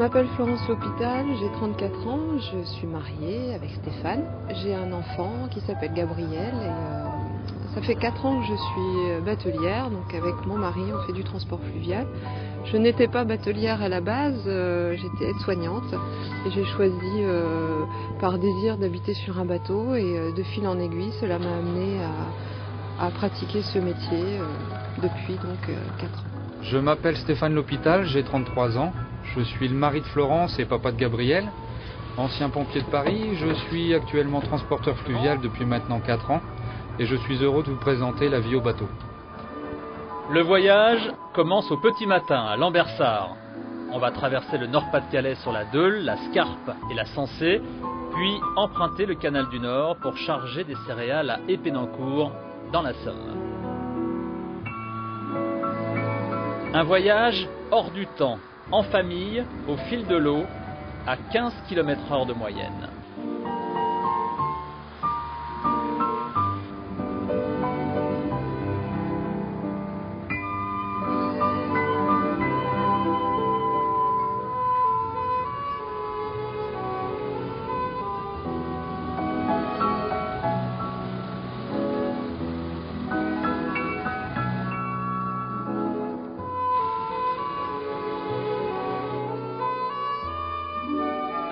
m'appelle Florence L'Hôpital, j'ai 34 ans, je suis mariée avec Stéphane. J'ai un enfant qui s'appelle Gabriel et ça fait 4 ans que je suis batelière, donc avec mon mari on fait du transport fluvial. Je n'étais pas batelière à la base, j'étais aide-soignante et j'ai choisi par désir d'habiter sur un bateau et de fil en aiguille cela m'a amené à pratiquer ce métier depuis donc 4 ans. Je m'appelle Stéphane L'Hôpital, j'ai 33 ans. Je suis le mari de Florence et papa de Gabriel. Ancien pompier de Paris, je suis actuellement transporteur fluvial depuis maintenant 4 ans. Et je suis heureux de vous présenter la vie au bateau. Le voyage commence au petit matin à Lambersart. On va traverser le Nord-Pas-de-Calais sur la Deule, la Scarpe et la Sensée, puis emprunter le canal du Nord pour charger des céréales à Épénencourt, dans la Somme. Un voyage hors du temps, en famille, au fil de l'eau, à 15 km/h de moyenne.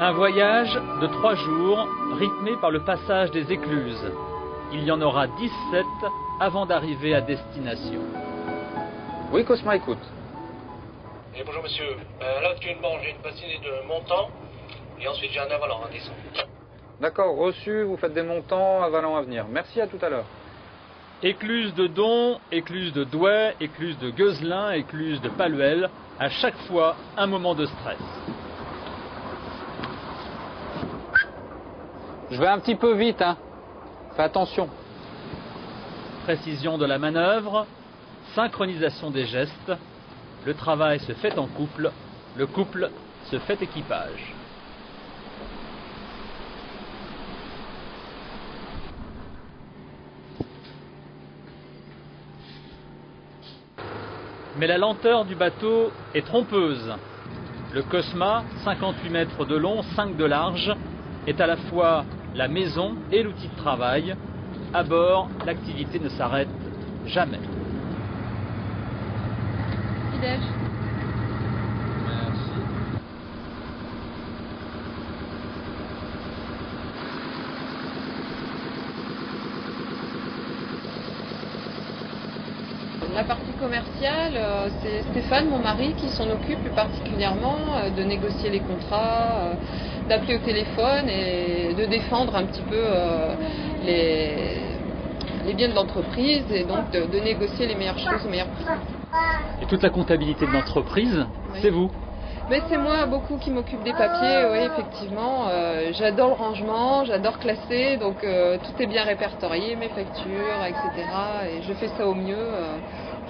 Un voyage de 3 jours, rythmé par le passage des écluses. Il y en aura 17 avant d'arriver à destination. Oui, Cosma, écoute. Et bonjour monsieur, là actuellement j'ai une bassine de montant et ensuite j'ai un avalant à descendre. D'accord, reçu, vous faites des montants, avalants à venir. Merci, à tout à l'heure. Écluse de Don, écluse de Douai, écluse de Gueuselin, écluse de Paluel, à chaque fois un moment de stress. Je vais un petit peu vite, hein. Fais attention. Précision de la manœuvre, synchronisation des gestes. Le travail se fait en couple, le couple se fait équipage. Mais la lenteur du bateau est trompeuse. Le Cosma, 58 mètres de long, 5 de large, est à la fois la maison et l'outil de travail. À bord, l'activité ne s'arrête jamais. Petit-déj. Merci. La partie commerciale, c'est Stéphane, mon mari, qui s'en occupe plus particulièrement de négocier les contrats, d'appeler au téléphone et de défendre un petit peu les biens de l'entreprise et donc de négocier les meilleures choses au meilleur prix. Et toute la comptabilité de l'entreprise, Oui. c'est vous. Mais c'est moi beaucoup qui m'occupe des papiers, oui effectivement. J'adore le rangement, j'adore classer, donc tout est bien répertorié, mes factures, etc. Et je fais ça au mieux.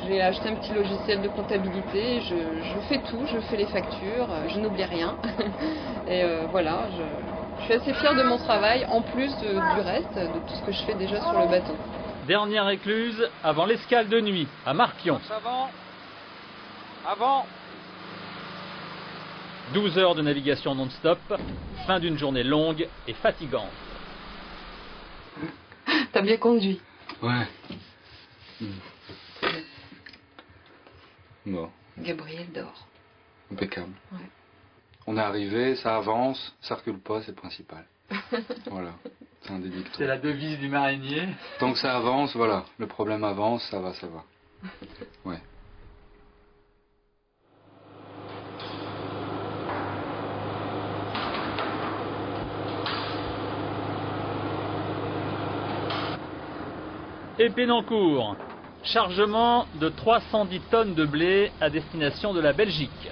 J'ai acheté un petit logiciel de comptabilité, je fais tout, je fais les factures, je n'oublie rien. Et voilà, je suis assez fière de mon travail, en plus du reste, de tout ce que je fais déjà sur le bateau. Dernière écluse avant l'escale de nuit, à Marquion. Avant. 12 heures de navigation non-stop, fin d'une journée longue et fatigante. T'as bien conduit. Ouais. Bon, Gabriel dort. impeccable. Ouais. On est arrivé, ça avance, ça recule pas, c'est le principal. Voilà, c'est un des dictons. C'est la devise du marinier. Tant que ça avance, voilà, le problème avance, ça va. Ouais. Épénencourt, chargement de 310 tonnes de blé à destination de la Belgique.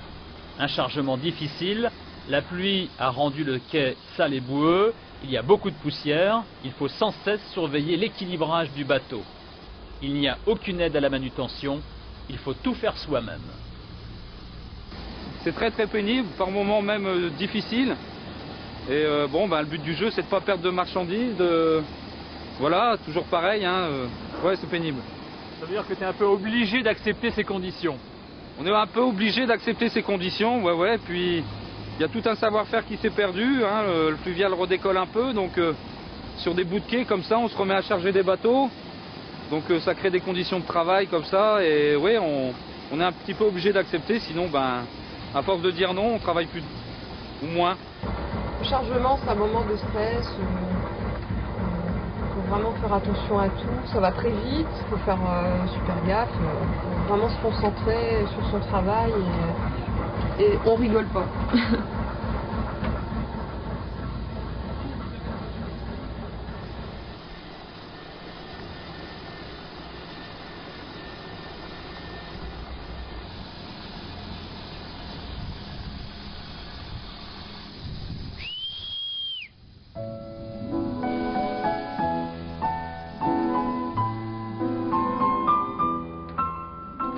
Un chargement difficile, la pluie a rendu le quai sale et boueux, il y a beaucoup de poussière, il faut sans cesse surveiller l'équilibrage du bateau. Il n'y a aucune aide à la manutention, il faut tout faire soi-même. C'est très pénible, par moments même difficile. Et le but du jeu c'est de ne pas perdre de marchandises, voilà, toujours pareil, hein, ouais c'est pénible. Ça veut dire que tu es un peu obligé d'accepter ces conditions. On est un peu obligé d'accepter ces conditions, ouais, puis Il y a tout un savoir-faire qui s'est perdu, hein, le fluvial redécolle un peu, donc sur des bouts de quai comme ça, on se remet à charger des bateaux. Donc ça crée des conditions de travail comme ça, et oui, on est un petit peu obligé d'accepter, sinon, ben, à force de dire non, on travaille plus ou moins. Le chargement, c'est un moment de stress. Il faut vraiment faire attention à tout. Ça va très vite, il faut faire super gaffe. Il faut vraiment se concentrer sur son travail et on rigole pas.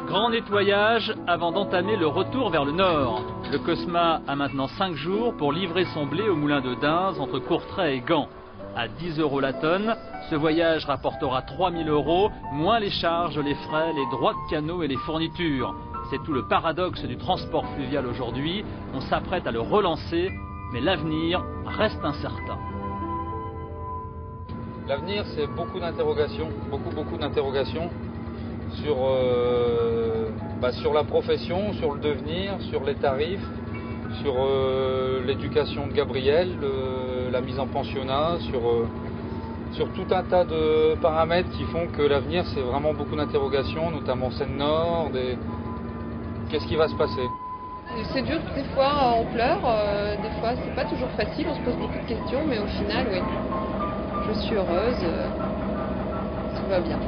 Grand nettoyage avant d'entamer le retour vers le nord. Le Cosma a maintenant 5 jours pour livrer son blé au moulin de Dinze entre Courtrai et Gand. À 10 € la tonne, ce voyage rapportera 3 000 €, moins les charges, les frais, les droits de canot et les fournitures. C'est tout le paradoxe du transport fluvial aujourd'hui. On s'apprête à le relancer, mais l'avenir reste incertain. L'avenir, c'est beaucoup d'interrogations, beaucoup d'interrogations sur la profession, sur le devenir, sur les tarifs, sur l'éducation de Gabriel, la mise en pensionnat, sur tout un tas de paramètres qui font que l'avenir, c'est vraiment beaucoup d'interrogations, notamment Seine-Nord, qu'est-ce qui va se passer? C'est dur, des fois on pleure, des fois c'est pas toujours facile, on se pose beaucoup de questions, mais au final, oui, je suis heureuse, tout va bien.